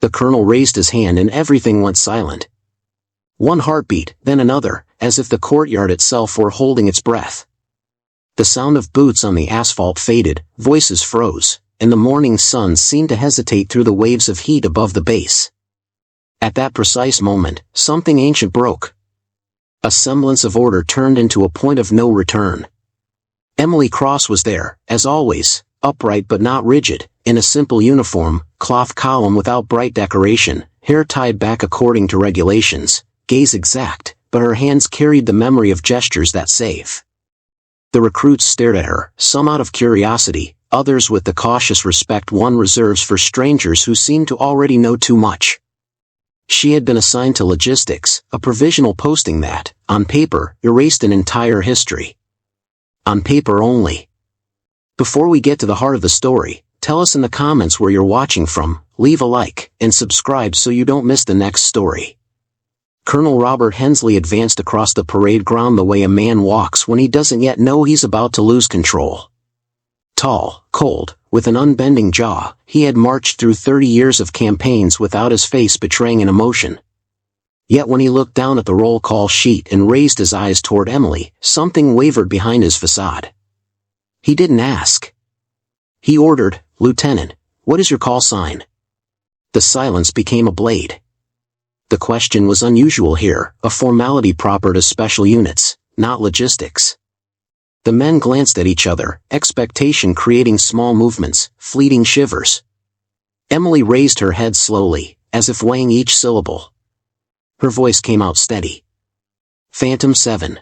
The colonel raised his hand and everything went silent. One heartbeat, then another, as if the courtyard itself were holding its breath. The sound of boots on the asphalt faded, voices froze, and the morning sun seemed to hesitate through the waves of heat above the base. At that precise moment, something ancient broke. A semblance of order turned into a point of no return. Emily Cross was there, as always, upright but not rigid, in a simple uniform, cloth column without bright decoration, hair tied back according to regulations, gaze exact, but her hands carried the memory of gestures that save. The recruits stared at her, some out of curiosity, others with the cautious respect one reserves for strangers who seem to already know too much. She had been assigned to logistics, a provisional posting that, on paper, erased an entire history. On paper only. Before we get to the heart of the story, tell us in the comments where you're watching from, leave a like, and subscribe so you don't miss the next story. Colonel Robert Hensley advanced across the parade ground the way a man walks when he doesn't yet know he's about to lose control. Tall, cold, with an unbending jaw, he had marched through 30 years of campaigns without his face betraying an emotion. Yet when he looked down at the roll call sheet and raised his eyes toward Emily, something wavered behind his facade. He didn't ask. He ordered, "Lieutenant, what is your call sign?" The silence became a blade. The question was unusual here, a formality proper to special units, not logistics. The men glanced at each other, expectation creating small movements, fleeting shivers. Emily raised her head slowly, as if weighing each syllable. Her voice came out steady. Phantom 7.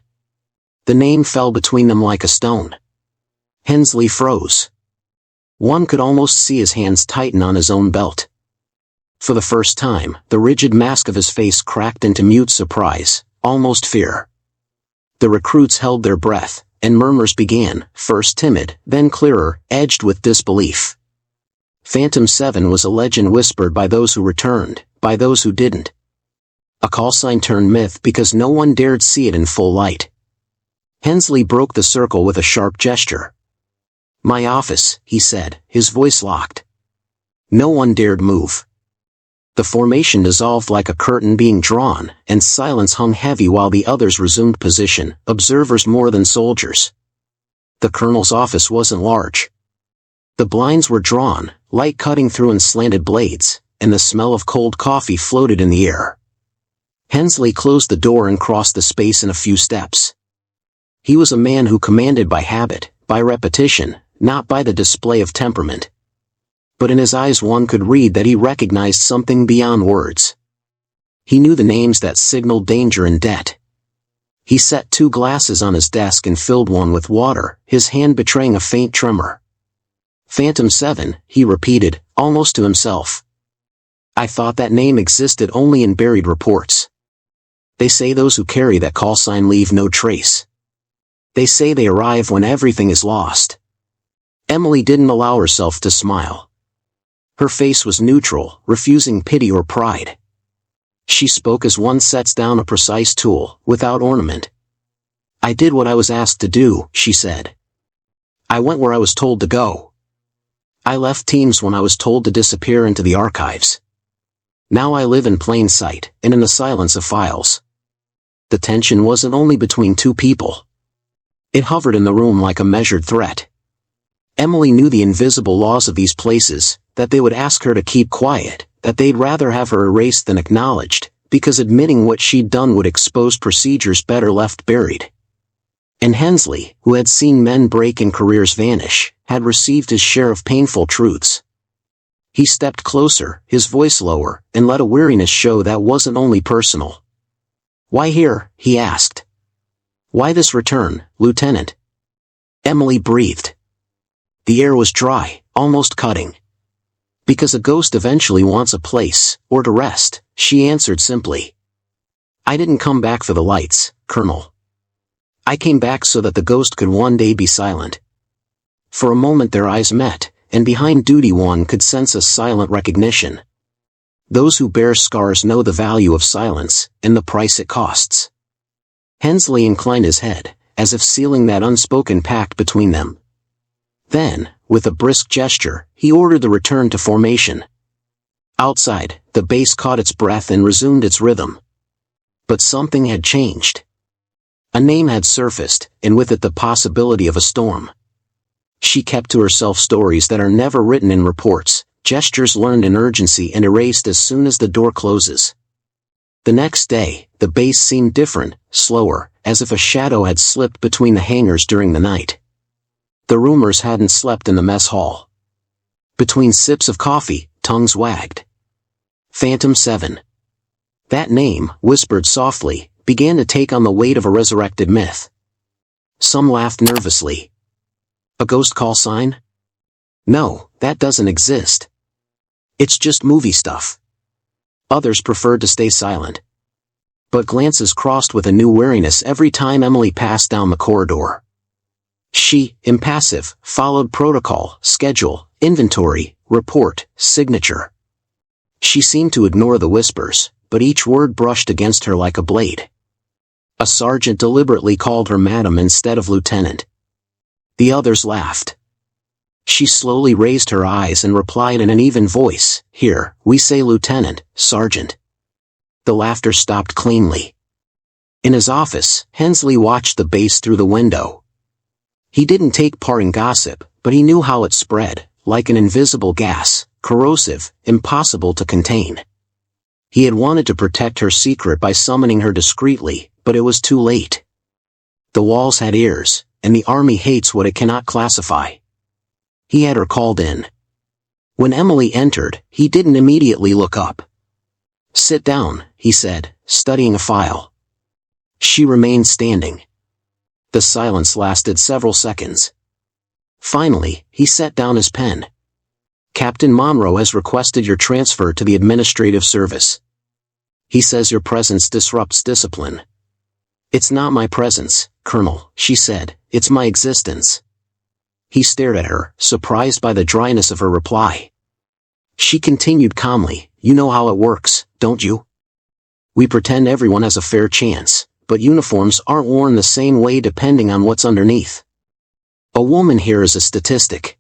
The name fell between them like a stone. Hensley froze. One could almost see his hands tighten on his own belt. For the first time, the rigid mask of his face cracked into mute surprise, almost fear. The recruits held their breath, and murmurs began, first timid, then clearer, edged with disbelief. Phantom 7 was a legend whispered by those who returned, by those who didn't. A call sign turned myth because no one dared see it in full light. Hensley broke the circle with a sharp gesture. "My office," he said, his voice locked. No one dared move. The formation dissolved like a curtain being drawn, and silence hung heavy while the others resumed position, observers more than soldiers. The colonel's office wasn't large. The blinds were drawn, light cutting through in slanted blades, and the smell of cold coffee floated in the air. Hensley closed the door and crossed the space in a few steps. He was a man who commanded by habit, by repetition, not by the display of temperament. But in his eyes one could read that he recognized something beyond words. He knew the names that signaled danger and debt. He set 2 glasses on his desk and filled one with water, his hand betraying a faint tremor. "Phantom 7, he repeated, almost to himself. "I thought that name existed only in buried reports. They say those who carry that call sign leave no trace. They say they arrive when everything is lost." Emily didn't allow herself to smile. Her face was neutral, refusing pity or pride. She spoke as one sets down a precise tool, without ornament. "I did what I was asked to do," she said. "I went where I was told to go. I left teams when I was told to disappear into the archives. Now I live in plain sight, and in the silence of files." The tension wasn't only between 2 people. It hovered in the room like a measured threat. Emily knew the invisible laws of these places, that they would ask her to keep quiet, that they'd rather have her erased than acknowledged, because admitting what she'd done would expose procedures better left buried. And Hensley, who had seen men break and careers vanish, had received his share of painful truths. He stepped closer, his voice lower, and let a weariness show that wasn't only personal. "Why here?" he asked. "Why this return, Lieutenant?" Emily breathed. The air was dry, almost cutting. "Because a ghost eventually wants a place, or to rest," she answered simply. "I didn't come back for the lights, Colonel. I came back so that the ghost could one day be silent." For a moment their eyes met, and behind duty one could sense a silent recognition. Those who bear scars know the value of silence, and the price it costs. Hensley inclined his head, as if sealing that unspoken pact between them. Then, with a brisk gesture, he ordered the return to formation. Outside, the base caught its breath and resumed its rhythm. But something had changed. A name had surfaced, and with it the possibility of a storm. She kept to herself stories that are never written in reports, gestures learned in urgency and erased as soon as the door closes. The next day, the base seemed different, slower, as if a shadow had slipped between the hangars during the night. The rumors hadn't slept in the mess hall. Between sips of coffee, tongues wagged. Phantom 7. That name, whispered softly, began to take on the weight of a resurrected myth. Some laughed nervously. A ghost call sign? No, that doesn't exist. It's just movie stuff. Others preferred to stay silent. But glances crossed with a new wariness every time Emily passed down the corridor. She, impassive, followed protocol, schedule, inventory, report, signature. She seemed to ignore the whispers, but each word brushed against her like a blade. A sergeant deliberately called her madam instead of lieutenant. The others laughed. She slowly raised her eyes and replied in an even voice, "Here, we say lieutenant, sergeant." The laughter stopped cleanly. In his office, Hensley watched the base through the window. He didn't take part in gossip, but he knew how it spread, like an invisible gas, corrosive, impossible to contain. He had wanted to protect her secret by summoning her discreetly, but it was too late. The walls had ears, and the army hates what it cannot classify. He had her called in. When Emily entered, he didn't immediately look up. "Sit down," he said, studying a file. She remained standing. The silence lasted several seconds. Finally, he set down his pen. "Captain Monroe has requested your transfer to the administrative service. He says your presence disrupts discipline." "It's not my presence, Colonel," she said, "it's my existence." He stared at her, surprised by the dryness of her reply. She continued calmly, "You know how it works, don't you? We pretend everyone has a fair chance, but uniforms aren't worn the same way depending on what's underneath. A woman here is a statistic.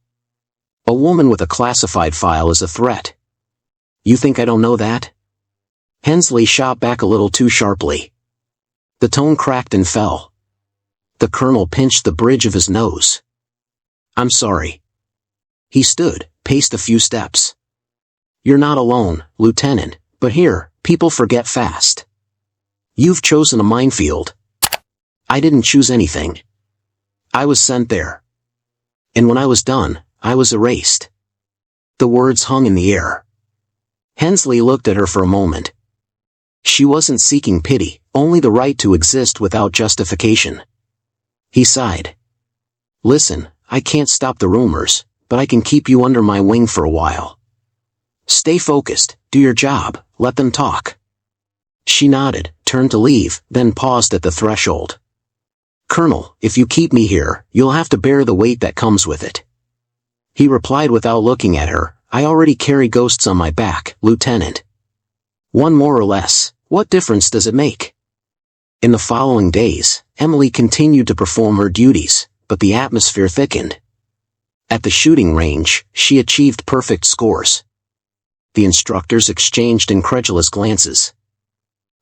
A woman with a classified file is a threat. You think I don't know that?" Hensley shot back a little too sharply. The tone cracked and fell. The colonel pinched the bridge of his nose. "I'm sorry." He stood, paced a few steps. "You're not alone, Lieutenant, but here, people forget fast. You've chosen a minefield. I didn't choose anything. I was sent there. And when I was done, I was erased." The words hung in the air. Hensley looked at her for a moment. She wasn't seeking pity, only the right to exist without justification. He sighed. "Listen, I can't stop the rumors, but I can keep you under my wing for a while. Stay focused, do your job, let them talk." She nodded, turned to leave, then paused at the threshold. "Colonel, if you keep me here, you'll have to bear the weight that comes with it." He replied without looking at her, "I already carry ghosts on my back, Lieutenant. One more or less, what difference does it make?" In the following days, Emily continued to perform her duties, but the atmosphere thickened. At the shooting range, she achieved perfect scores. The instructors exchanged incredulous glances.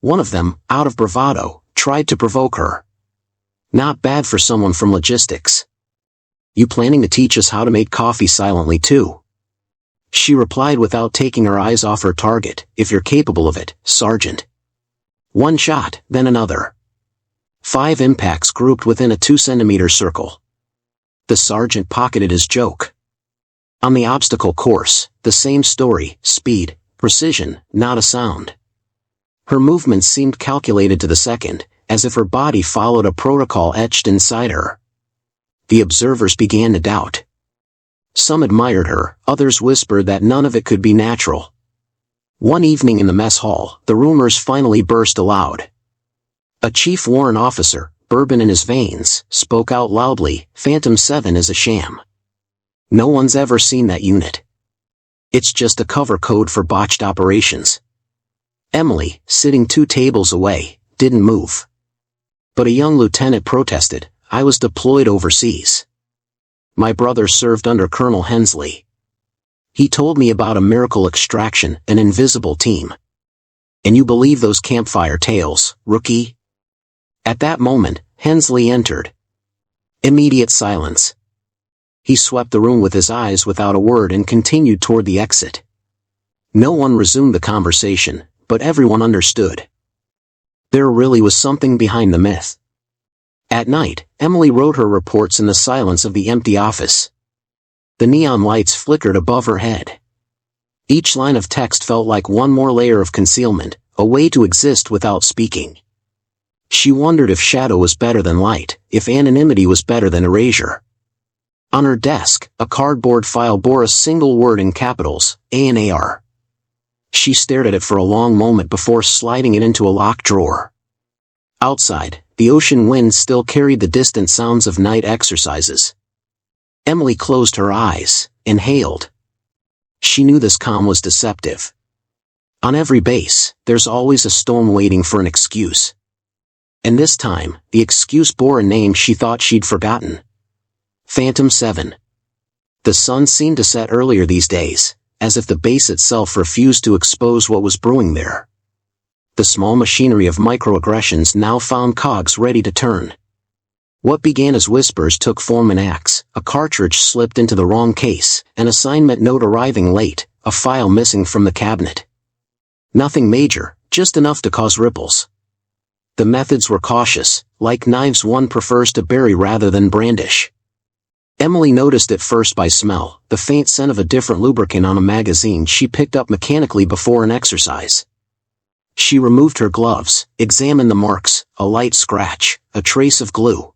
One of them, out of bravado, tried to provoke her. "Not bad for someone from logistics. You planning to teach us how to make coffee silently too?" She replied without taking her eyes off her target, "If you're capable of it, Sergeant." One shot, then another. 5 impacts grouped within a 2-centimeter circle. The sergeant pocketed his joke. On the obstacle course, the same story, speed, precision, not a sound. Her movements seemed calculated to the second, as if her body followed a protocol etched inside her. The observers began to doubt. Some admired her, others whispered that none of it could be natural. One evening in the mess hall, the rumors finally burst aloud. A chief warrant officer, bourbon in his veins, spoke out loudly, "Phantom 7 is a sham. No one's ever seen that unit. It's just a cover code for botched operations." Emily, sitting 2 tables away, didn't move. But a young lieutenant protested, "I was deployed overseas. My brother served under Colonel Hensley." He told me about a miracle extraction, an invisible team. And you believe those campfire tales, rookie? At that moment, Hensley entered. Immediate silence. He swept the room with his eyes without a word and continued toward the exit. No one resumed the conversation, but everyone understood. There really was something behind the myth. At night, Emily wrote her reports in the silence of the empty office. The neon lights flickered above her head. Each line of text felt like one more layer of concealment, a way to exist without speaking. She wondered if shadow was better than light, if anonymity was better than erasure. On her desk, a cardboard file bore a single word in capitals, ANAR. She stared at it for a long moment before sliding it into a locked drawer. Outside, the ocean wind still carried the distant sounds of night exercises. Emily closed her eyes, inhaled. She knew this calm was deceptive. On every base, there's always a storm waiting for an excuse. And this time, the excuse bore a name she thought she'd forgotten. Phantom 7. The sun seemed to set earlier these days, as if the base itself refused to expose what was brewing there. The small machinery of microaggressions now found cogs ready to turn. What began as whispers took form in acts, a cartridge slipped into the wrong case, an assignment note arriving late, a file missing from the cabinet. Nothing major, just enough to cause ripples. The methods were cautious, like knives one prefers to bury rather than brandish. Emily noticed it first by smell, the faint scent of a different lubricant on a magazine she picked up mechanically before an exercise. She removed her gloves, examined the marks, a light scratch, a trace of glue.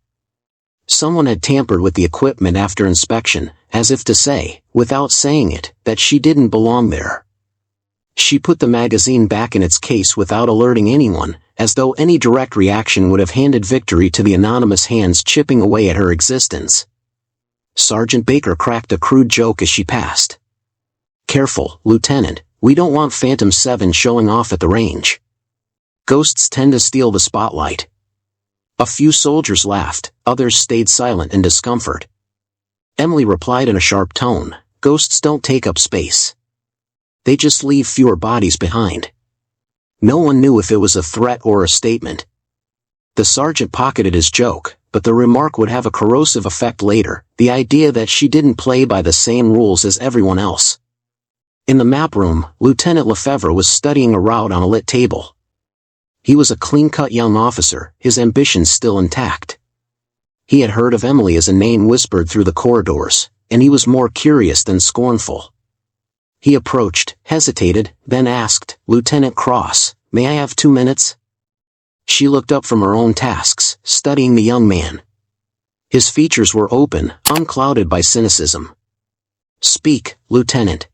Someone had tampered with the equipment after inspection, as if to say, without saying it, that she didn't belong there. She put the magazine back in its case without alerting anyone, as though any direct reaction would have handed victory to the anonymous hands chipping away at her existence. Sergeant Baker cracked a crude joke as she passed. "Careful, Lieutenant, we don't want Phantom 7 showing off at the range. Ghosts tend to steal the spotlight." A few soldiers laughed, others stayed silent in discomfort. Emily replied in a sharp tone, "Ghosts don't take up space. They just leave fewer bodies behind." No one knew if it was a threat or a statement. The sergeant pocketed his joke, but the remark would have a corrosive effect later, the idea that she didn't play by the same rules as everyone else. In the map room, Lieutenant Lefebvre was studying a route on a lit table. He was a clean-cut young officer, his ambitions still intact. He had heard of Emily as a name whispered through the corridors, and he was more curious than scornful. He approached, hesitated, then asked, "Lieutenant Cross, may I have 2 minutes?" She looked up from her own tasks, studying the young man. His features were open, unclouded by cynicism. "Speak, Lieutenant."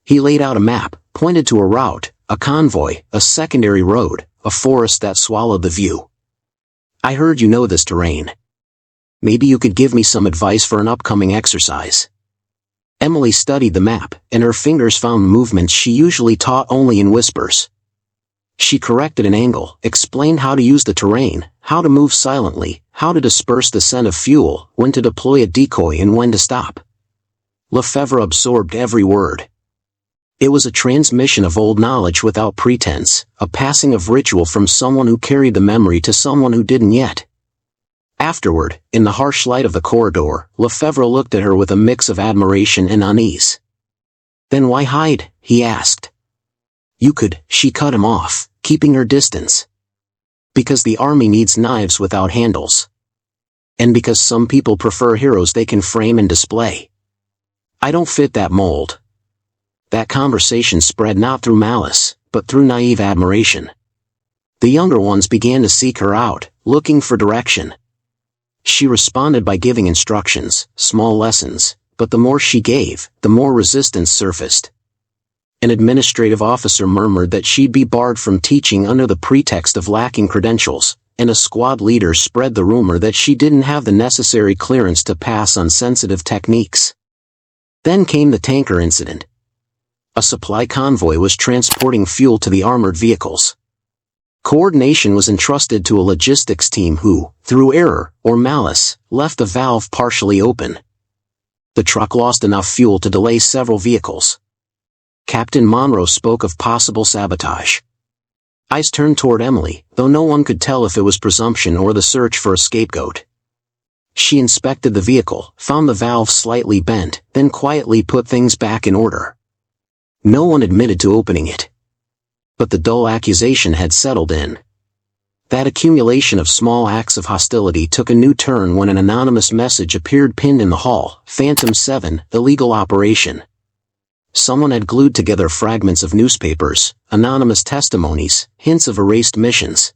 He laid out a map, pointed to a route, a convoy, a secondary road, a forest that swallowed the view. "I heard you know this terrain. Maybe you could give me some advice for an upcoming exercise." Emily studied the map, and her fingers found movements she usually taught only in whispers. She corrected an angle, explained how to use the terrain, how to move silently, how to disperse the scent of fuel, when to deploy a decoy and when to stop. Lefebvre absorbed every word. It was a transmission of old knowledge without pretense, a passing of ritual from someone who carried the memory to someone who didn't yet. Afterward, in the harsh light of the corridor, Lefebvre looked at her with a mix of admiration and unease. "Then why hide?" he asked. "You could," she cut him off, keeping her distance. "Because the army needs knives without handles. And because some people prefer heroes they can frame and display. I don't fit that mold." That conversation spread not through malice, but through naive admiration. The younger ones began to seek her out, looking for direction. She responded by giving instructions, small lessons, but the more she gave, the more resistance surfaced. An administrative officer murmured that she'd be barred from teaching under the pretext of lacking credentials, and a squad leader spread the rumor that she didn't have the necessary clearance to pass on sensitive techniques. Then came the tanker incident. A supply convoy was transporting fuel to the armored vehicles. Coordination was entrusted to a logistics team who, through error or malice, left the valve partially open. The truck lost enough fuel to delay several vehicles. Captain Monroe spoke of possible sabotage. Eyes turned toward Emily, though no one could tell if it was presumption or the search for a scapegoat. She inspected the vehicle, found the valve slightly bent, then quietly put things back in order. No one admitted to opening it. But the dull accusation had settled in. That accumulation of small acts of hostility took a new turn when an anonymous message appeared pinned in the hall. Phantom 7, illegal operation. Someone had glued together fragments of newspapers, anonymous testimonies, hints of erased missions.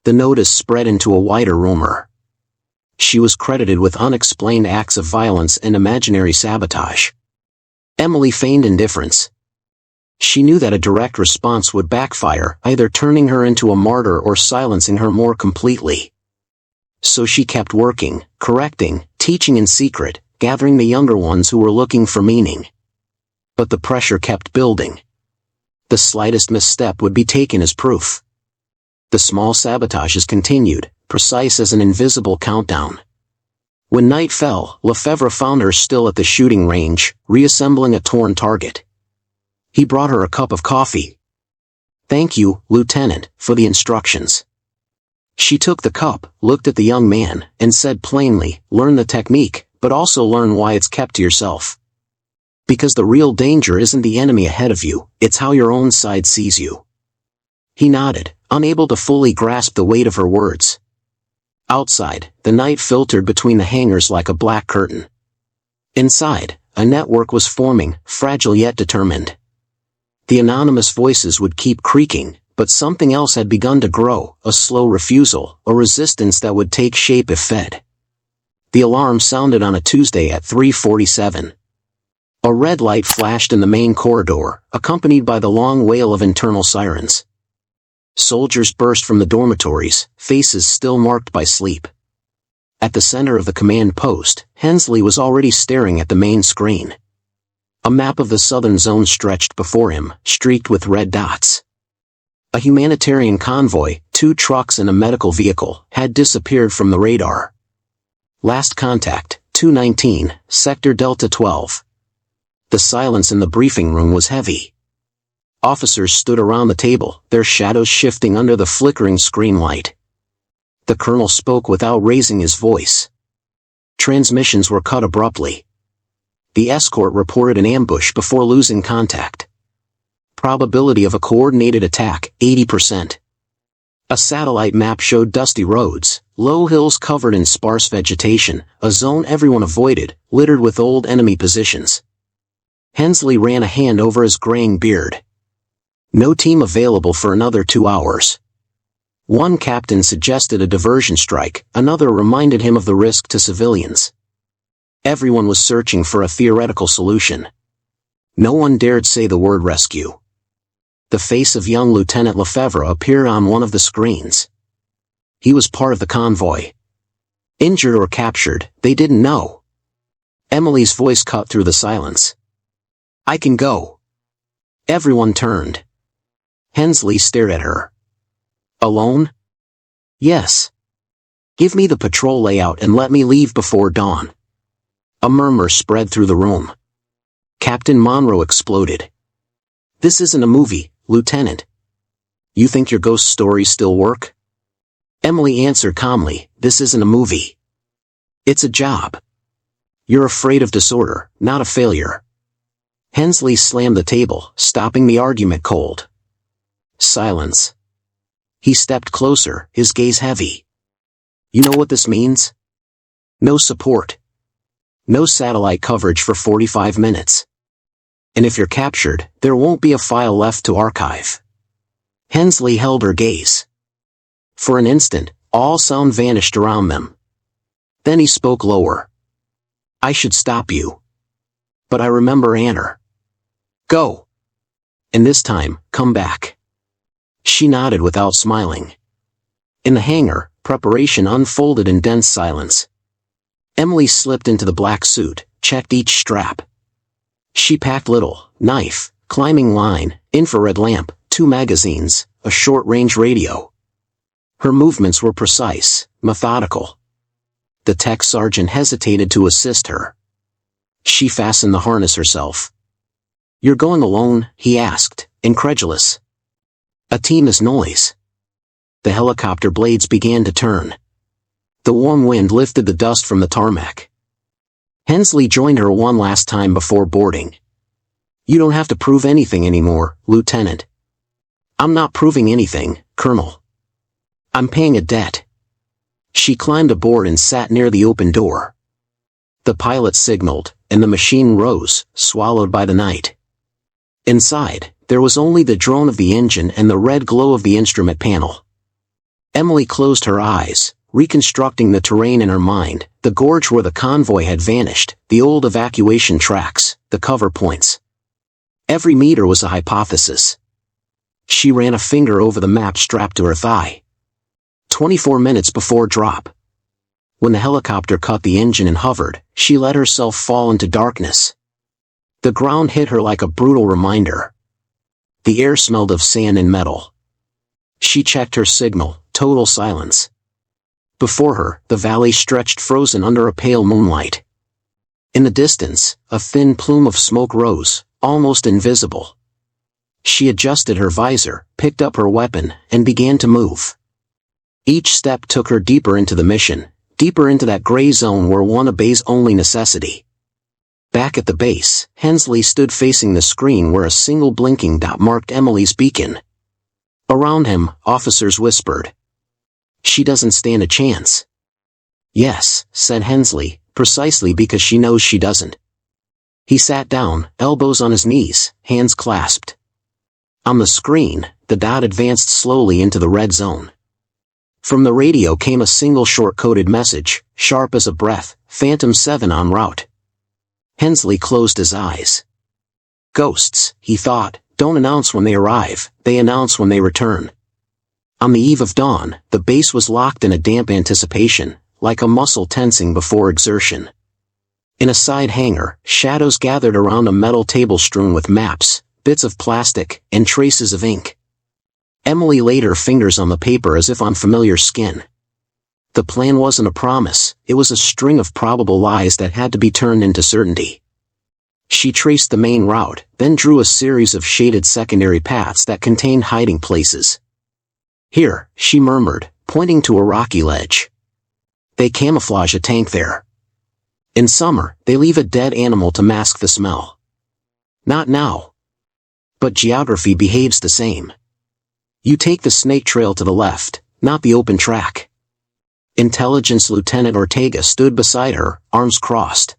The notice spread into a wider rumor. She was credited with unexplained acts of violence and imaginary sabotage. Emily feigned indifference. She knew that a direct response would backfire, either turning her into a martyr or silencing her more completely. So she kept working, correcting, teaching in secret, gathering the younger ones who were looking for meaning. But the pressure kept building. The slightest misstep would be taken as proof. The small sabotages continued, precise as an invisible countdown. When night fell, Lefebvre found her still at the shooting range, reassembling a torn target. He brought her a cup of coffee. "Thank you, Lieutenant, for the instructions." She took the cup, looked at the young man, and said plainly, "Learn the technique, but also learn why it's kept to yourself. Because the real danger isn't the enemy ahead of you, it's how your own side sees you." He nodded, unable to fully grasp the weight of her words. Outside, the night filtered between the hangars like a black curtain. Inside, a network was forming, fragile yet determined. The anonymous voices would keep creaking, but something else had begun to grow, a slow refusal, a resistance that would take shape if fed. The alarm sounded on a Tuesday at 3:47. A red light flashed in the main corridor, accompanied by the long wail of internal sirens. Soldiers burst from the dormitories, faces still marked by sleep. At the center of the command post, Hensley was already staring at the main screen. A map of the southern zone stretched before him, streaked with red dots. A humanitarian convoy, 2 trucks and a medical vehicle, had disappeared from the radar. Last contact, 219, Sector Delta 12. The silence in the briefing room was heavy. Officers stood around the table, their shadows shifting under the flickering screen light. The colonel spoke without raising his voice. Transmissions were cut abruptly. The escort reported an ambush before losing contact. Probability of a coordinated attack, 80%. A satellite map showed dusty roads, low hills covered in sparse vegetation, a zone everyone avoided, littered with old enemy positions. Hensley ran a hand over his graying beard. No team available for another 2 hours. One captain suggested a diversion strike, another reminded him of the risk to civilians. Everyone was searching for a theoretical solution. No one dared say the word rescue. The face of young Lieutenant Lefebvre appeared on one of the screens. He was part of the convoy. Injured or captured, they didn't know. Emily's voice cut through the silence. "I can go." Everyone turned. Hensley stared at her. "Alone?" "Yes. Give me the patrol layout and let me leave before dawn." A murmur spread through the room. Captain Monroe exploded. "This isn't a movie, Lieutenant. You think your ghost stories still work?" Emily answered calmly, "This isn't a movie. It's a job. You're afraid of disorder, not a failure." Hensley slammed the table, stopping the argument cold. Silence. He stepped closer, his gaze heavy. "You know what this means? No support. No satellite coverage for 45 minutes. And if you're captured, there won't be a file left to archive." Hensley held her gaze. For an instant, all sound vanished around them. Then he spoke lower. "I should stop you. But I remember Anner. Go. And this time, come back." She nodded without smiling. In the hangar, preparation unfolded in dense silence. Emily slipped into the black suit, checked each strap. She packed little, knife, climbing line, infrared lamp, 2 magazines, a short-range radio. Her movements were precise, methodical. The tech sergeant hesitated to assist her. She fastened the harness herself. "You're going alone?" he asked, incredulous. "A team is noise." The helicopter blades began to turn. The warm wind lifted the dust from the tarmac. Hensley joined her one last time before boarding. "You don't have to prove anything anymore, Lieutenant." "I'm not proving anything, Colonel. I'm paying a debt." She climbed aboard and sat near the open door. The pilot signaled, and the machine rose, swallowed by the night. Inside, there was only the drone of the engine and the red glow of the instrument panel. Emily closed her eyes, reconstructing the terrain in her mind, the gorge where the convoy had vanished, the old evacuation tracks, the cover points. Every meter was a hypothesis. She ran a finger over the map strapped to her thigh. 24 minutes before drop. When the helicopter cut the engine and hovered, she let herself fall into darkness. The ground hit her like a brutal reminder. The air smelled of sand and metal. She checked her signal, total silence. Before her, the valley stretched frozen under a pale moonlight. In the distance, a thin plume of smoke rose, almost invisible. She adjusted her visor, picked up her weapon, and began to move. Each step took her deeper into the mission, deeper into that gray zone where one obeys only necessity. Back at the base, Hensley stood facing the screen where a single blinking dot marked Emily's beacon. Around him, officers whispered. "She doesn't stand a chance." "Yes," said Hensley, precisely because she knows she doesn't. He sat down, elbows on his knees, hands clasped. On the screen, the dot advanced slowly into the red zone. From the radio came a single short-coded message, sharp as a breath, Phantom 7 en route. Hensley closed his eyes. Ghosts, he thought, don't announce when they arrive, they announce when they return. On the eve of dawn, the base was locked in a damp anticipation, like a muscle tensing before exertion. In a side hangar, shadows gathered around a metal table strewn with maps, bits of plastic, and traces of ink. Emily laid her fingers on the paper as if on familiar skin. The plan wasn't a promise, it was a string of probable lies that had to be turned into certainty. She traced the main route, then drew a series of shaded secondary paths that contained hiding places. "Here," she murmured, pointing to a rocky ledge. "They camouflage a tank there. In summer, they leave a dead animal to mask the smell. Not now. But geography behaves the same. You take the snake trail to the left, not the open track." Intelligence Lieutenant Ortega stood beside her, arms crossed.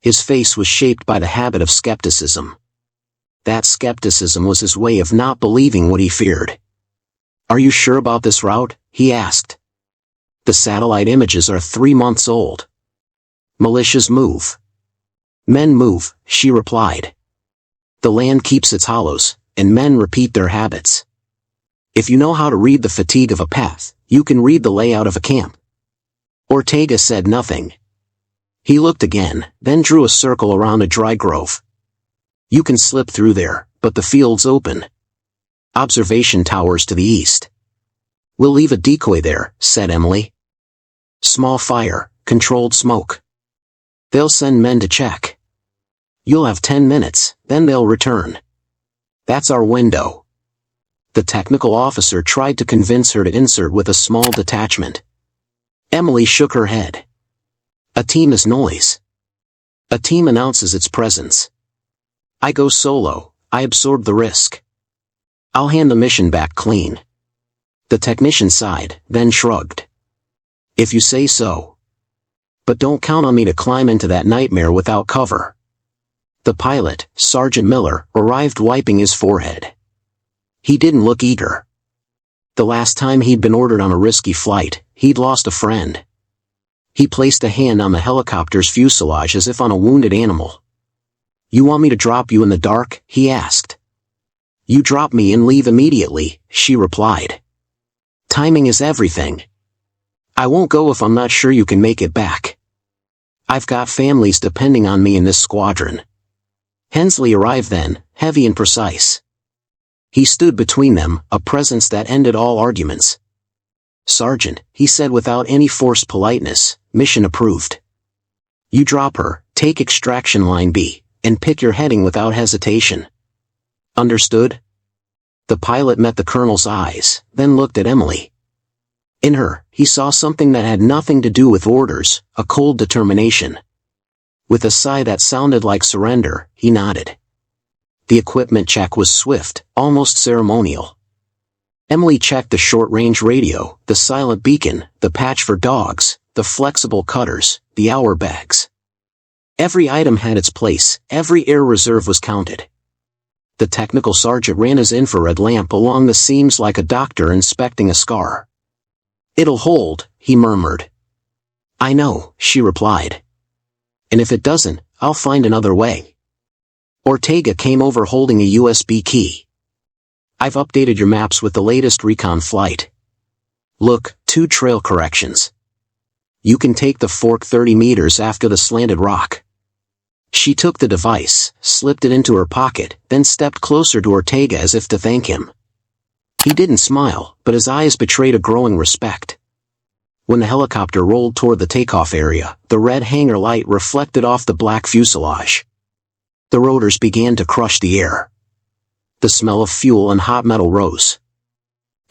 His face was shaped by the habit of skepticism. That skepticism was his way of not believing what he feared. "Are you sure about this route?" he asked. "The satellite images are 3 months old." "Militias move. Men move," she replied. "The land keeps its hollows, and men repeat their habits. If you know how to read the fatigue of a path, you can read the layout of a camp." Ortega said nothing. He looked again, then drew a circle around a dry grove. "You can slip through there, but the field's open. Observation towers to the east." "We'll leave a decoy there," said Emily. "Small fire, controlled smoke. They'll send men to check. You'll have 10 minutes, then they'll return. That's our window." The technical officer tried to convince her to insert with a small detachment. Emily shook her head. "A team is noise. A team announces its presence. I go solo, I absorb the risk. I'll hand the mission back clean." The technician sighed, then shrugged. "If you say so. But don't count on me to climb into that nightmare without cover." The pilot, Sergeant Miller, arrived wiping his forehead. He didn't look eager. The last time he'd been ordered on a risky flight, he'd lost a friend. He placed a hand on the helicopter's fuselage as if on a wounded animal. "You want me to drop you in the dark?" he asked. "You drop me and leave immediately," she replied. "Timing is everything. I won't go if I'm not sure you can make it back. I've got families depending on me in this squadron." Hensley arrived then, heavy and precise. He stood between them, a presence that ended all arguments. "Sergeant," he said without any forced politeness, "mission approved. You drop her, Take extraction line B, and pick your heading without hesitation. Understood? The pilot met the colonel's eyes, then looked at Emily. In her, he saw something that had nothing to do with orders, a cold determination. With a sigh that sounded like surrender, he nodded. The equipment check was swift, almost ceremonial. Emily checked the short-range radio, the silent beacon, the patch for dogs, the flexible cutters, the hour bags. Every item had its place, every air reserve was counted. The technical sergeant ran his infrared lamp along the seams like a doctor inspecting a scar. "It'll hold," he murmured. "I know," she replied. "And if it doesn't, I'll find another way." Ortega came over holding a USB key. "I've updated your maps with the latest recon flight. Look, 2 trail corrections. You can take the fork 30 meters after the slanted rock." She took the device, slipped it into her pocket, then stepped closer to Ortega as if to thank him. He didn't smile, but his eyes betrayed a growing respect. When the helicopter rolled toward the takeoff area, the red hangar light reflected off the black fuselage. The rotors began to crush the air. The smell of fuel and hot metal rose.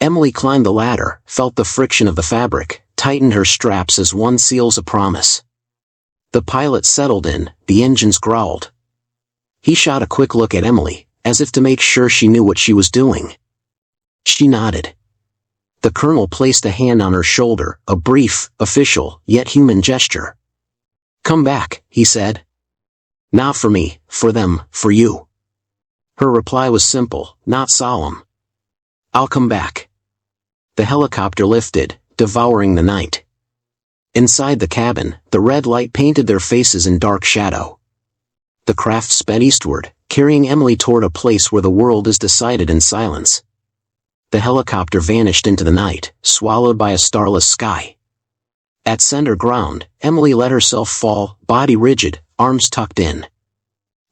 Emily climbed the ladder, felt the friction of the fabric, tightened her straps as one seals a promise. The pilot settled in, the engines growled. He shot a quick look at Emily, as if to make sure she knew what she was doing. She nodded. The colonel placed a hand on her shoulder, a brief, official, yet human gesture. "Come back," he said. "Not for me, for them, for you." Her reply was simple, not solemn. "I'll come back." The helicopter lifted, devouring the night. Inside the cabin, the red light painted their faces in dark shadow. The craft sped eastward, carrying Emily toward a place where the world is decided in silence. The helicopter vanished into the night, swallowed by a starless sky. At center ground, Emily let herself fall, body rigid, arms tucked in.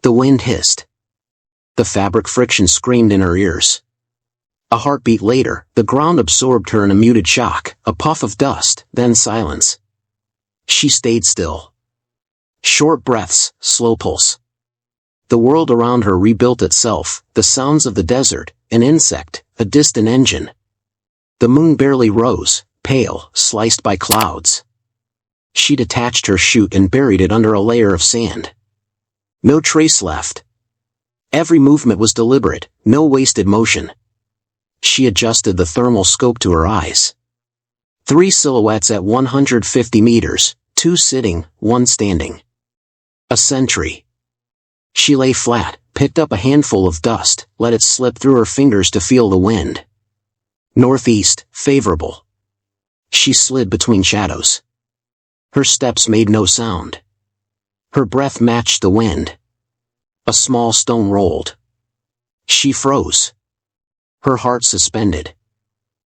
The wind hissed. The fabric friction screamed in her ears. A heartbeat later, the ground absorbed her in a muted shock, a puff of dust, then silence. She stayed still. Short breaths, slow pulse. The world around her rebuilt itself, the sounds of the desert, an insect, a distant engine. The moon barely rose, pale, sliced by clouds. She detached her chute and buried it under a layer of sand. No trace left. Every movement was deliberate, no wasted motion. She adjusted the thermal scope to her eyes. 3 silhouettes at 150 meters, 2 sitting, 1 standing. A sentry. She lay flat, picked up a handful of dust, let it slip through her fingers to feel the wind. Northeast, favorable. She slid between shadows. Her steps made no sound. Her breath matched the wind. A small stone rolled. She froze. Her heart suspended.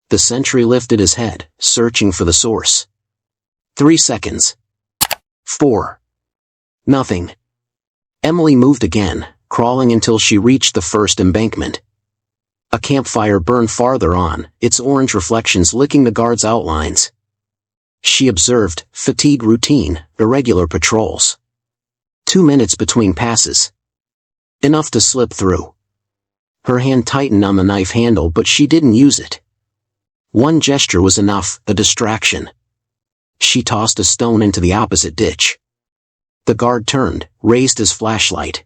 The sentry lifted his head, searching for the source. 3 seconds. 4. Nothing. Emily moved again, crawling until she reached the first embankment. A campfire burned farther on, its orange reflections licking the guards' outlines. She observed, fatigue routine, irregular patrols. 2 minutes between passes. Enough to slip through. Her hand tightened on the knife handle, but she didn't use it. One gesture was enough, a distraction. She tossed a stone into the opposite ditch. The guard turned, raised his flashlight.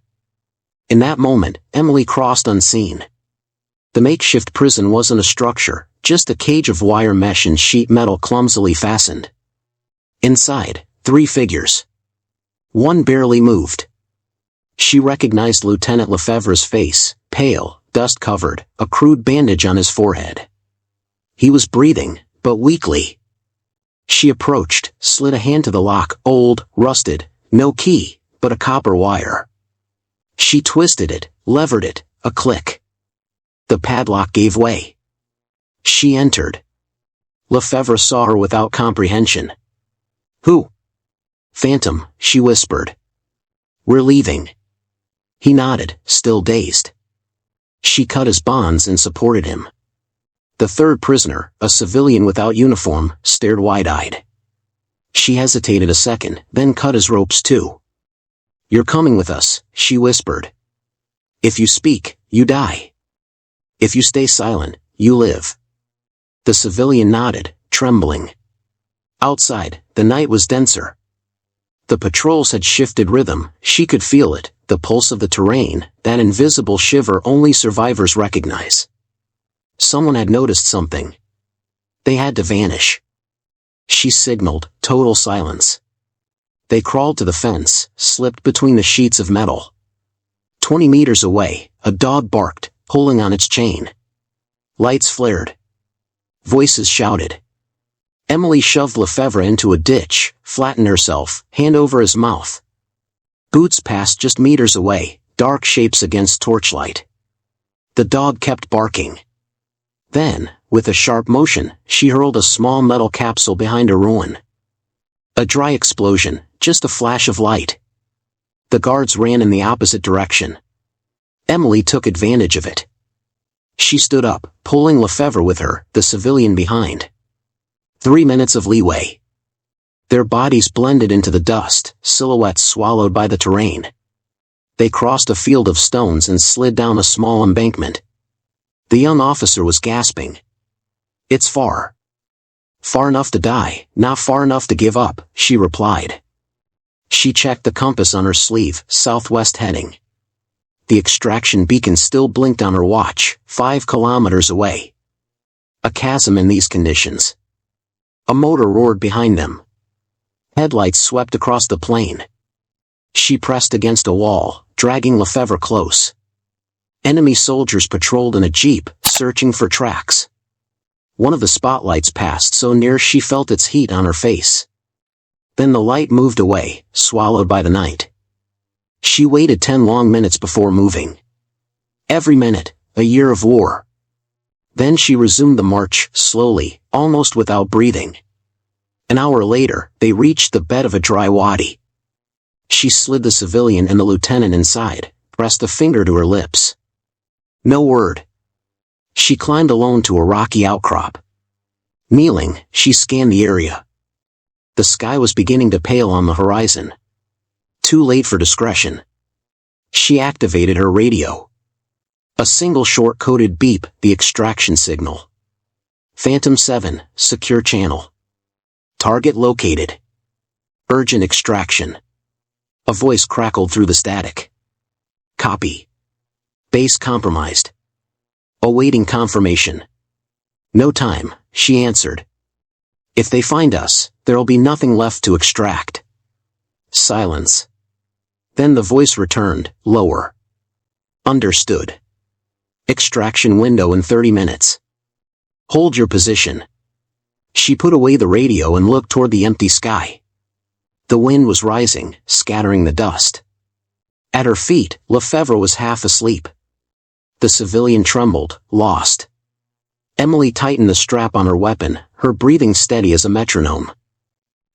In that moment, Emily crossed unseen. The makeshift prison wasn't a structure, just a cage of wire mesh and sheet metal clumsily fastened. Inside, 3 figures. One barely moved. She recognized Lieutenant Lefebvre's face, pale, dust-covered, a crude bandage on his forehead. He was breathing, but weakly. She approached, slid a hand to the lock, old, rusted, no key, but a copper wire. She twisted it, levered it, a click. The padlock gave way. She entered. Lefebvre saw her without comprehension. "Who?" "Phantom," she whispered. "We're leaving." He nodded, still dazed. She cut his bonds and supported him. The third prisoner, a civilian without uniform, stared wide-eyed. She hesitated a second, then cut his ropes too. You're coming with us, she whispered. If you speak, you die. If you stay silent, you live. The civilian nodded, trembling. Outside, the night was denser. The patrols had shifted rhythm, she could feel it, the pulse of the terrain, that invisible shiver only survivors recognize. Someone had noticed something. They had to vanish. She signaled, total silence. They crawled to the fence, slipped between the sheets of metal. 20 meters away, a dog barked, pulling on its chain. Lights flared. Voices shouted. Emily shoved Lefebvre into a ditch, flattened herself, hand over his mouth. Boots passed just meters away, dark shapes against torchlight. The dog kept barking. Then, with a sharp motion, she hurled a small metal capsule behind a ruin. A dry explosion, just a flash of light. The guards ran in the opposite direction. Emily took advantage of it. She stood up, pulling Lefebvre with her, the civilian behind. 3 minutes of leeway. Their bodies blended into the dust, silhouettes swallowed by the terrain. They crossed a field of stones and slid down a small embankment. The young officer was gasping. It's far. Far enough to die, not far enough to give up, she replied. She checked the compass on her sleeve, southwest heading. The extraction beacon still blinked on her watch, 5 kilometers away. A chasm in these conditions. A motor roared behind them. Headlights swept across the plain. She pressed against a wall, dragging Lefebvre close. Enemy soldiers patrolled in a jeep, searching for tracks. One of the spotlights passed so near she felt its heat on her face. Then the light moved away, swallowed by the night. She waited 10 long minutes before moving. Every minute, a year of war. Then she resumed the march, slowly, almost without breathing. An hour later, they reached the bed of a dry wadi. She slid the civilian and the lieutenant inside, pressed a finger to her lips. No word. She climbed alone to a rocky outcrop. Kneeling, she scanned the area. The sky was beginning to pale on the horizon. Too late for discretion. She activated her radio. A single short-coded beep, the extraction signal. Phantom 7, secure channel. Target located. Urgent extraction. A voice crackled through the static. Copy. Base compromised. Awaiting confirmation. No time, she answered. If they find us, there'll be nothing left to extract. Silence. Then the voice returned, lower. Understood. Extraction window in 30 minutes. Hold your position. She put away the radio and looked toward the empty sky. The wind was rising, scattering the dust. At her feet, Lefebvre was half asleep. The civilian trembled, lost. Emily tightened the strap on her weapon, her breathing steady as a metronome.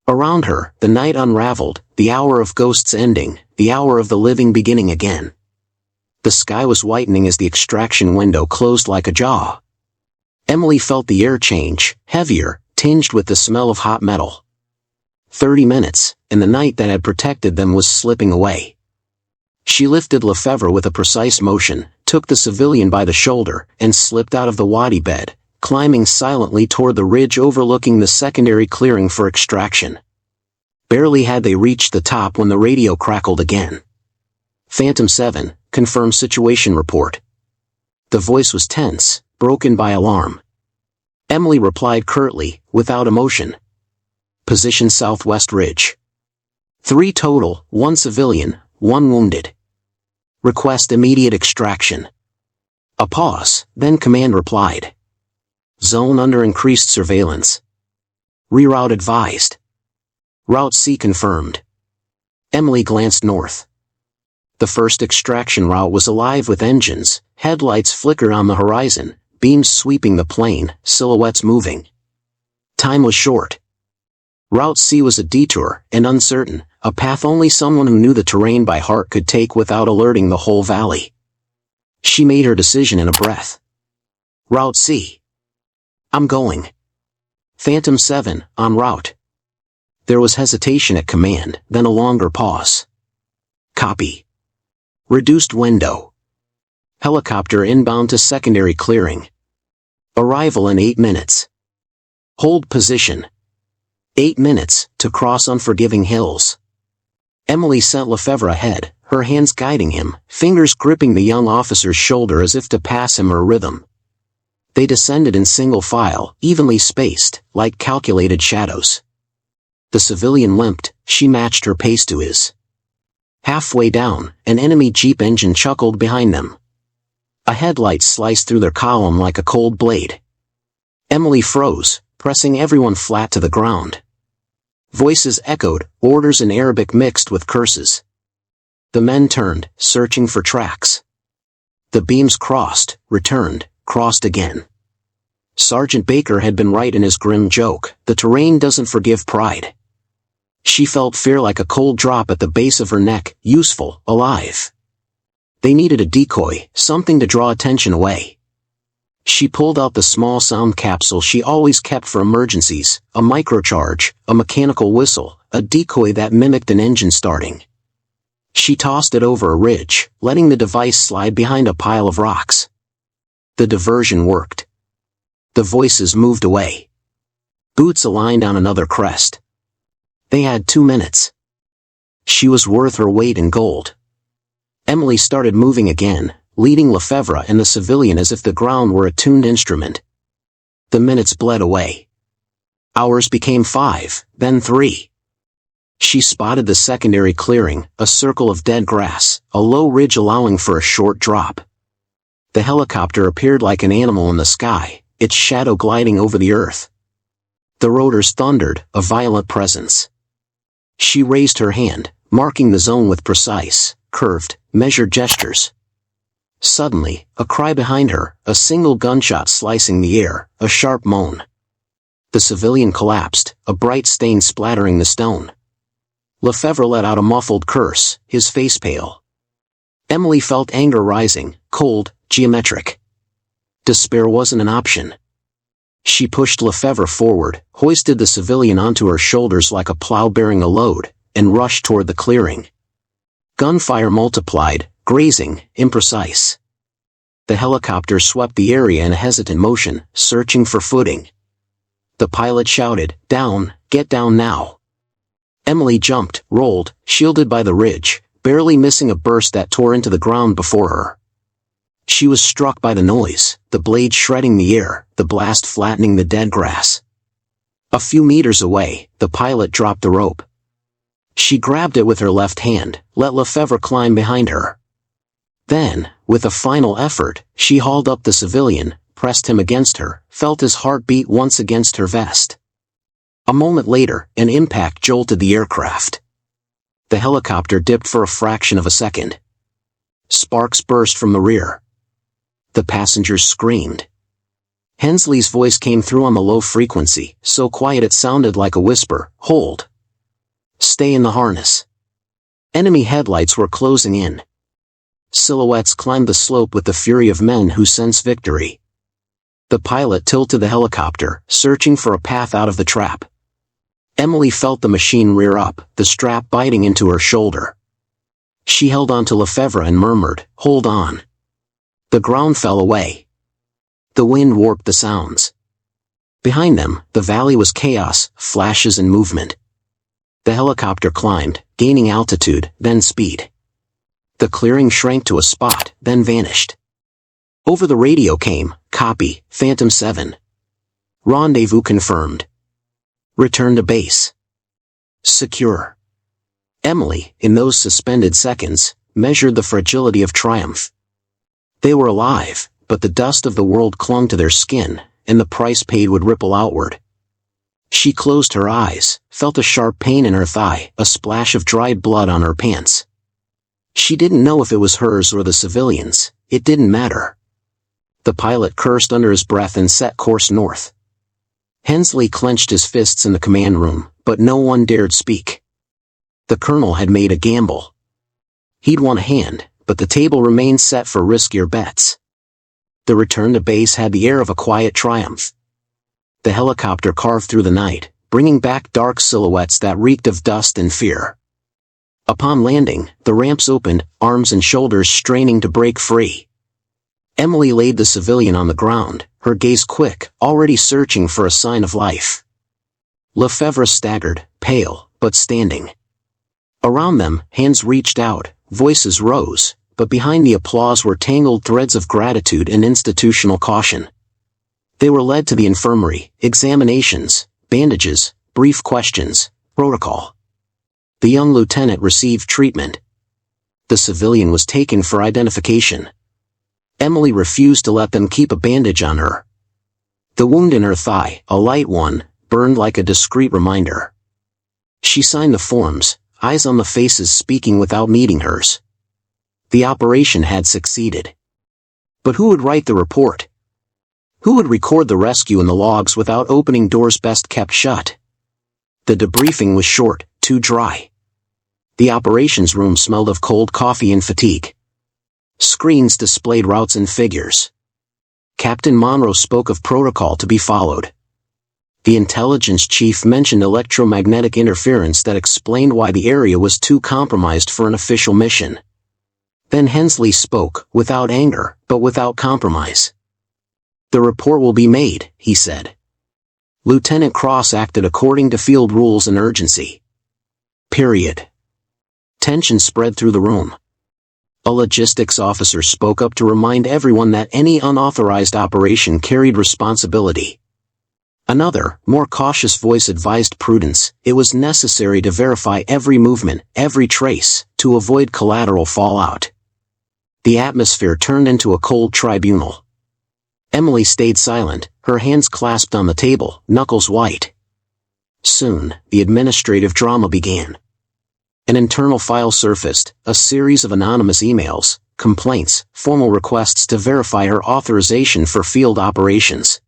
Around her, the night unraveled, the hour of ghosts ending, the hour of the living beginning again. The sky was whitening as the extraction window closed like a jaw. Emily felt the air change, heavier, tinged with the smell of hot metal. 30 minutes, and the night that had protected them was slipping away. She lifted Lefebvre with a precise motion, took the civilian by the shoulder, and slipped out of the wadi bed, climbing silently toward the ridge overlooking the secondary clearing for extraction. Barely had they reached the top when the radio crackled again. Phantom 7, confirm situation report. The voice was tense, broken by alarm. Emily replied curtly, without emotion. Position southwest ridge. 3 total, 1 civilian, 1 wounded. Request immediate extraction. A pause, then command replied. Zone under increased surveillance. Reroute advised. Route C confirmed. Emily glanced north. The first extraction route was alive with engines, headlights flickered on the horizon, beams sweeping the plain, silhouettes moving. Time was short. Route C was a detour, and uncertain, a path only someone who knew the terrain by heart could take without alerting the whole valley. She made her decision in a breath. Route C. I'm going. Phantom 7, en route. There was hesitation at command, then a longer pause. Copy. Reduced window. Helicopter inbound to secondary clearing. Arrival in 8 minutes. Hold position. 8 minutes, to cross unforgiving hills. Emily sent Lefebvre ahead, her hands guiding him, fingers gripping the young officer's shoulder as if to pass him her rhythm. They descended in single file, evenly spaced, like calculated shadows. The civilian limped, she matched her pace to his. Halfway down, an enemy jeep engine chuckled behind them. A headlight sliced through their column like a cold blade. Emily froze, pressing everyone flat to the ground. Voices echoed, orders in Arabic mixed with curses. The men turned, searching for tracks. The beams crossed, returned, crossed again. Sergeant Baker had been right in his grim joke, the terrain doesn't forgive pride. She felt fear like a cold drop at the base of her neck, useful, alive. They needed a decoy, something to draw attention away. She pulled out the small sound capsule she always kept for emergencies, a microcharge, a mechanical whistle, a decoy that mimicked an engine starting. She tossed it over a ridge, letting the device slide behind a pile of rocks. The diversion worked. The voices moved away. Boots aligned on another crest. They had 2 minutes. She was worth her weight in gold. Emily started moving again, leading Lefebvre and the civilian as if the ground were a tuned instrument. The minutes bled away. Hours became 5, then 3. She spotted the secondary clearing, a circle of dead grass, a low ridge allowing for a short drop. The helicopter appeared like an animal in the sky, its shadow gliding over the earth. The rotors thundered, a violent presence. She raised her hand, marking the zone with precise, curved, measured gestures. Suddenly, a cry behind her, a single gunshot slicing the air, a sharp moan. The civilian collapsed, a bright stain splattering the stone. Lefebvre let out a muffled curse, his face pale. Emily felt anger rising, cold, geometric. Despair wasn't an option. She pushed Lefebvre forward, hoisted the civilian onto her shoulders like a plow bearing a load, and rushed toward the clearing. Gunfire multiplied, grazing, imprecise. The helicopter swept the area in a hesitant motion, searching for footing. The pilot shouted, "Down, get down now." Emily jumped, rolled, shielded by the ridge, barely missing a burst that tore into the ground before her. She was struck by the noise, the blade shredding the air, the blast flattening the dead grass. A few meters away, the pilot dropped the rope. She grabbed it with her left hand, let Lefebvre climb behind her. Then, with a final effort, she hauled up the civilian, pressed him against her, felt his heart beat once against her vest. A moment later, an impact jolted the aircraft. The helicopter dipped for a fraction of a second. Sparks burst from the rear. The passengers screamed. Hensley's voice came through on the low frequency, so quiet it sounded like a whisper, "Hold. Stay in the harness." Enemy headlights were closing in. Silhouettes climbed the slope with the fury of men who sense victory. The pilot tilted the helicopter, searching for a path out of the trap. Emily felt the machine rear up, the strap biting into her shoulder. She held on to Lefebvre and murmured, "Hold on." The ground fell away. The wind warped the sounds. Behind them, the valley was chaos, flashes and movement. The helicopter climbed, gaining altitude, then speed. The clearing shrank to a spot, then vanished. Over the radio came, "Copy, Phantom 7. Rendezvous confirmed. Return to base. Secure." Emily, in those suspended seconds, measured the fragility of triumph. They were alive, but the dust of the world clung to their skin, and the price paid would ripple outward. She closed her eyes, felt a sharp pain in her thigh, a splash of dried blood on her pants. She didn't know if it was hers or the civilians, it didn't matter. The pilot cursed under his breath and set course north. Hensley clenched his fists in the command room, but no one dared speak. The colonel had made a gamble. He'd won a hand, but the table remained set for riskier bets. The return to base had the air of a quiet triumph. The helicopter carved through the night, bringing back dark silhouettes that reeked of dust and fear. Upon landing, the ramps opened, arms and shoulders straining to break free. Emily laid the civilian on the ground, her gaze quick, already searching for a sign of life. Lefebvre staggered, pale, but standing. Around them, hands reached out, voices rose, but behind the applause were tangled threads of gratitude and institutional caution. They were led to the infirmary, examinations, bandages, brief questions, protocol. The young lieutenant received treatment. The civilian was taken for identification. Emily refused to let them keep a bandage on her. The wound in her thigh, a light one, burned like a discreet reminder. She signed the forms, eyes on the faces speaking without meeting hers. The operation had succeeded. But who would write the report? Who would record the rescue in the logs without opening doors best kept shut? The debriefing was short, too dry. The operations room smelled of cold coffee and fatigue. Screens displayed routes and figures. Captain Monroe spoke of protocol to be followed. The intelligence chief mentioned electromagnetic interference that explained why the area was too compromised for an official mission. Then Hensley spoke, without anger, but without compromise. "The report will be made," he said. Lieutenant Cross acted according to field rules and urgency. Period. Tension spread through the room. A logistics officer spoke up to remind everyone that any unauthorized operation carried responsibility. Another, more cautious voice advised prudence. It was necessary to verify every movement, every trace, to avoid collateral fallout. The atmosphere turned into a cold tribunal. Emily stayed silent, her hands clasped on the table, knuckles white. Soon, the administrative drama began. An internal file surfaced, a series of anonymous emails, complaints, formal requests to verify her authorization for field operations.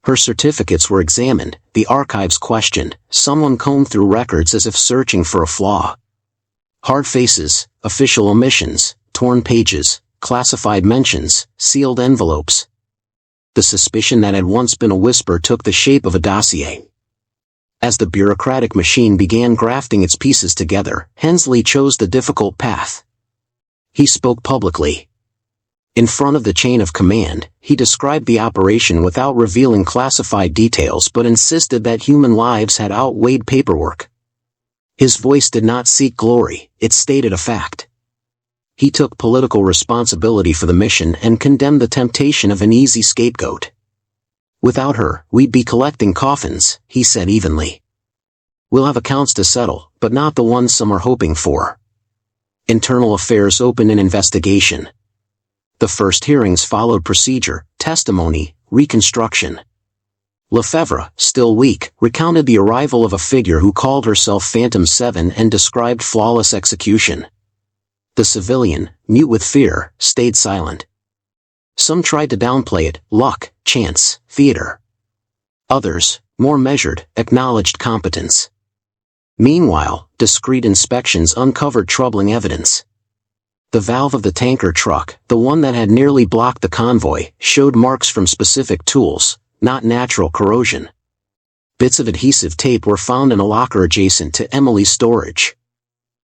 Her certificates were examined, the archives questioned, someone combed through records as if searching for a flaw. Hard faces, official omissions, torn pages, classified mentions, sealed envelopes. The suspicion that had once been a whisper took the shape of a dossier. As the bureaucratic machine began grafting its pieces together, Hensley chose the difficult path. He spoke publicly. In front of the chain of command, he described the operation without revealing classified details but insisted that human lives had outweighed paperwork. His voice did not seek glory, it stated a fact. He took political responsibility for the mission and condemned the temptation of an easy scapegoat. "Without her, we'd be collecting coffins," he said evenly. "We'll have accounts to settle, but not the ones some are hoping for." Internal Affairs opened an investigation. The first hearings followed procedure, testimony, reconstruction. Lefebvre, still weak, recounted the arrival of a figure who called herself Phantom 7 and described flawless execution. The civilian, mute with fear, stayed silent. Some tried to downplay it, luck, chance, theater. Others, more measured, acknowledged competence. Meanwhile, discreet inspections uncovered troubling evidence. The valve of the tanker truck, the one that had nearly blocked the convoy, showed marks from specific tools, not natural corrosion. Bits of adhesive tape were found in a locker adjacent to Emily's storage.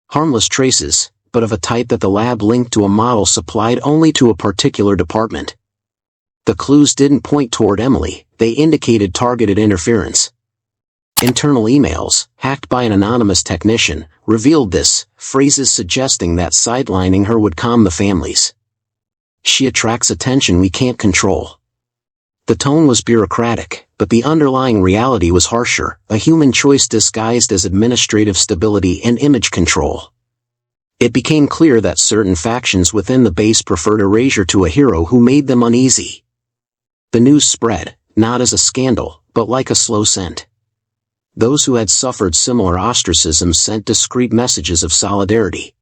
Harmless traces, but of a type that the lab linked to a model supplied only to a particular department. The clues didn't point toward Emily, they indicated targeted interference. Internal emails, hacked by an anonymous technician, revealed this, phrases suggesting that sidelining her would calm the families. "She attracts attention we can't control." The tone was bureaucratic, but the underlying reality was harsher, a human choice disguised as administrative stability and image control. It became clear that certain factions within the base preferred erasure to a hero who made them uneasy. The news spread, not as a scandal, but like a slow scent. Those who had suffered similar ostracism sent discreet messages of solidarity.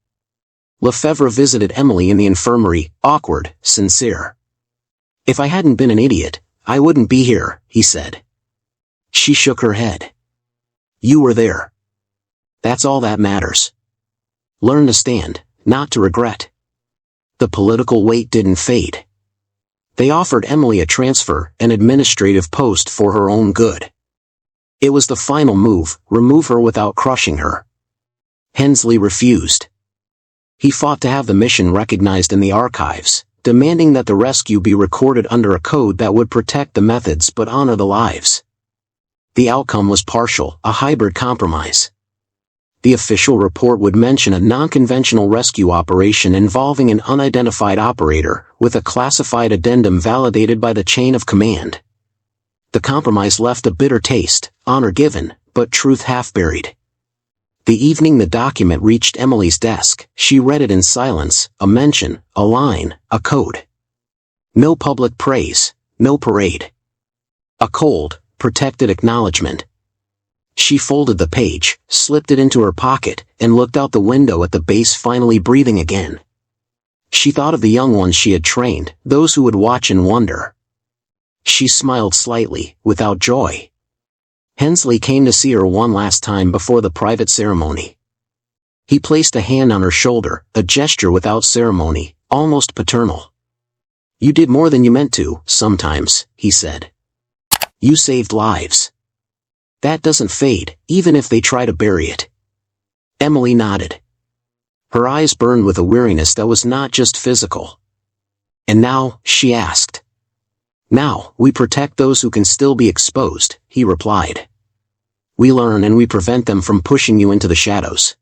Lefebvre visited Emily in the infirmary, awkward, sincere. "If I hadn't been an idiot, I wouldn't be here," he said. She shook her head. "You were there. That's all that matters. Learn to stand, not to regret." The political weight didn't fade. They offered Emily a transfer, an administrative post for her own good. It was the final move, remove her without crushing her. Hensley refused. He fought to have the mission recognized in the archives, demanding that the rescue be recorded under a code that would protect the methods but honor the lives. The outcome was partial, a hybrid compromise. The official report would mention a non-conventional rescue operation involving an unidentified operator, with a classified addendum validated by the chain of command. The compromise left a bitter taste, honor given, but truth half-buried. The evening the document reached Emily's desk, she read it in silence, a mention, a line, a code. No public praise, no parade. A cold, protected acknowledgement. She folded the page, slipped it into her pocket, and looked out the window at the base finally breathing again. She thought of the young ones she had trained, those who would watch and wonder. She smiled slightly, without joy. Hensley came to see her one last time before the private ceremony. He placed a hand on her shoulder, a gesture without ceremony, almost paternal. "You did more than you meant to, sometimes," he said. "You saved lives. That doesn't fade, even if they try to bury it." Emily nodded. Her eyes burned with a weariness that was not just physical. "And now?" she asked. "Now, we protect those who can still be exposed," he replied. "We learn and we prevent them from pushing you into the shadows."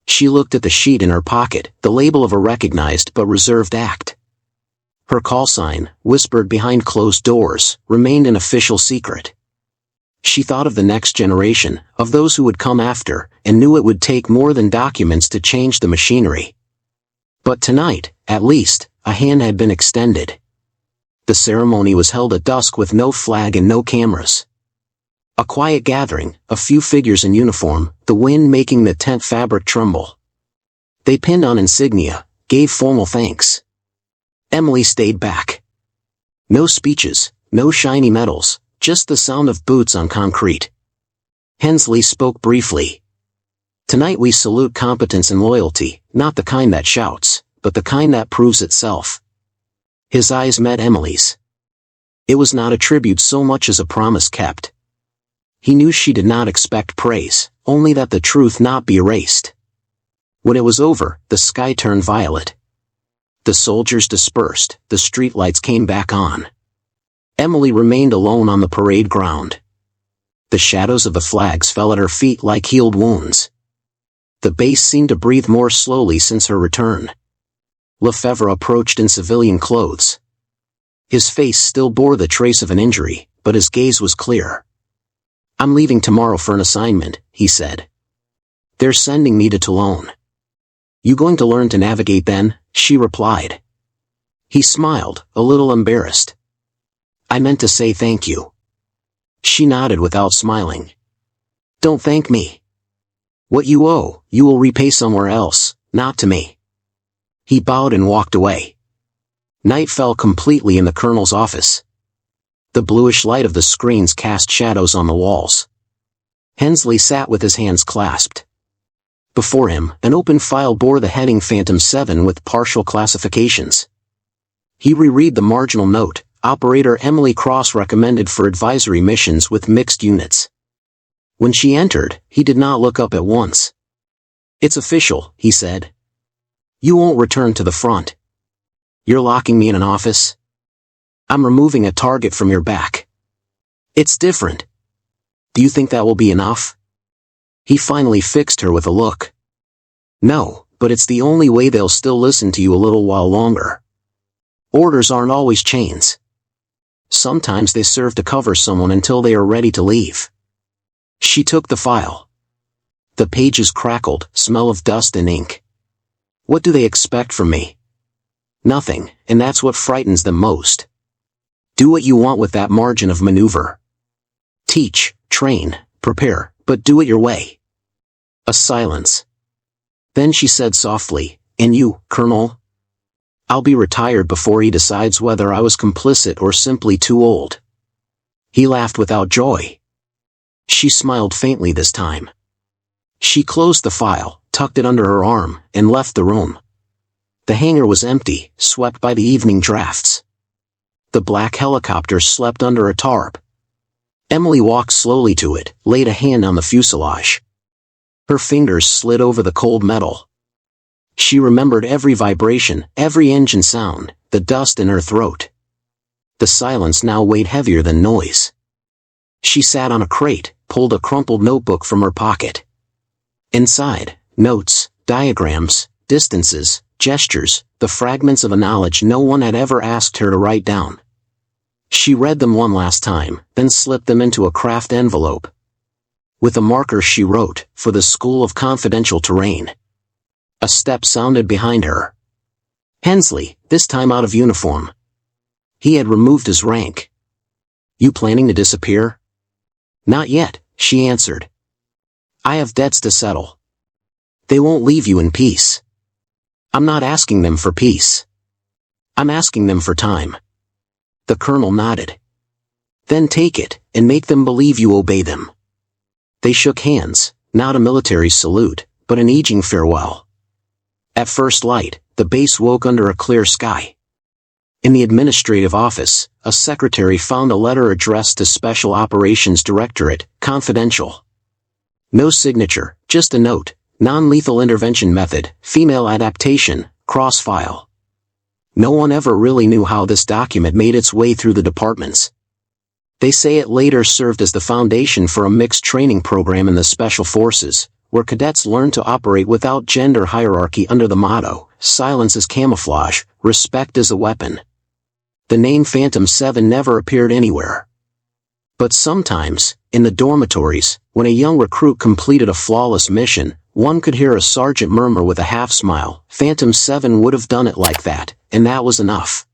She looked at the sheet in her pocket, the label of a recognized but reserved act. Her call sign, whispered behind closed doors, remained an official secret. She thought of the next generation, of those who would come after, and knew it would take more than documents to change the machinery. But tonight, at least, a hand had been extended. The ceremony was held at dusk with no flag and no cameras. A quiet gathering, a few figures in uniform, the wind making the tent fabric tremble. They pinned on insignia, gave formal thanks. Emily stayed back. No speeches, no shiny medals, just the sound of boots on concrete. Hensley spoke briefly. "Tonight we salute competence and loyalty, not the kind that shouts, but the kind that proves itself." His eyes met Emily's. It was not a tribute so much as a promise kept. He knew she did not expect praise, only that the truth not be erased. When it was over, the sky turned violet. The soldiers dispersed, the streetlights came back on. Emily remained alone on the parade ground. The shadows of the flags fell at her feet like healed wounds. The base seemed to breathe more slowly since her return. Lefebvre approached in civilian clothes. His face still bore the trace of an injury, but his gaze was clear. "I'm leaving tomorrow for an assignment," he said. "They're sending me to Toulon." "You going to learn to navigate then?" she replied. He smiled, a little embarrassed. "I meant to say thank you." She nodded without smiling. "Don't thank me. What you owe, you will repay somewhere else, not to me." He bowed and walked away. Night fell completely in the colonel's office. The bluish light of the screens cast shadows on the walls. Hensley sat with his hands clasped. Before him, an open file bore the heading Phantom 7 with partial classifications. He reread the marginal note, Operator Emily Cross recommended for advisory missions with mixed units. When she entered, he did not look up at once. "It's official," he said. "You won't return to the front. You're locking me in an office? I'm removing a target from your back. It's different. Do you think that will be enough?" He finally fixed her with a look. "No, but it's the only way they'll still listen to you a little while longer. Orders aren't always chains. Sometimes they serve to cover someone until they are ready to leave." She took the file. The pages crackled, smell of dust and ink. What do they expect from me? Nothing, and that's what frightens them most. Do what you want with that margin of maneuver. Teach, train, prepare, but do it your way. A silence. Then she said softly, "And you, Colonel?" "I'll be retired before he decides whether I was complicit or simply too old." He laughed without joy. She smiled faintly this time. She closed the file, tucked it under her arm, and left the room. The hangar was empty, swept by the evening drafts. The black helicopter slept under a tarp. Emily walked slowly to it, laid a hand on the fuselage. Her fingers slid over the cold metal. She remembered every vibration, every engine sound, the dust in her throat. The silence now weighed heavier than noise. She sat on a crate, pulled a crumpled notebook from her pocket. Inside, notes, diagrams, distances, gestures, the fragments of a knowledge no one had ever asked her to write down. She read them one last time, then slipped them into a craft envelope. With a marker she wrote, "For the School of Confidential Terrain." A step sounded behind her. Hensley, this time out of uniform. He had removed his rank. "You planning to disappear?" "Not yet," she answered. "I have debts to settle. They won't leave you in peace." "I'm not asking them for peace. I'm asking them for time." The colonel nodded. "Then take it, and make them believe you obey them." They shook hands, not a military salute, but an aging farewell. At first light, the base woke under a clear sky. In the administrative office, a secretary found a letter addressed to Special Operations Directorate, confidential. No signature, just a note, non-lethal intervention method, female adaptation, cross-file. No one ever really knew how this document made its way through the departments. They say it later served as the foundation for a mixed training program in the Special Forces, where cadets learn to operate without gender hierarchy under the motto, "Silence is camouflage, respect is a weapon." The name Phantom 7 never appeared anywhere. But sometimes, in the dormitories, when a young recruit completed a flawless mission, one could hear a sergeant murmur with a half-smile, "Phantom 7 would have done it like that, and that was enough."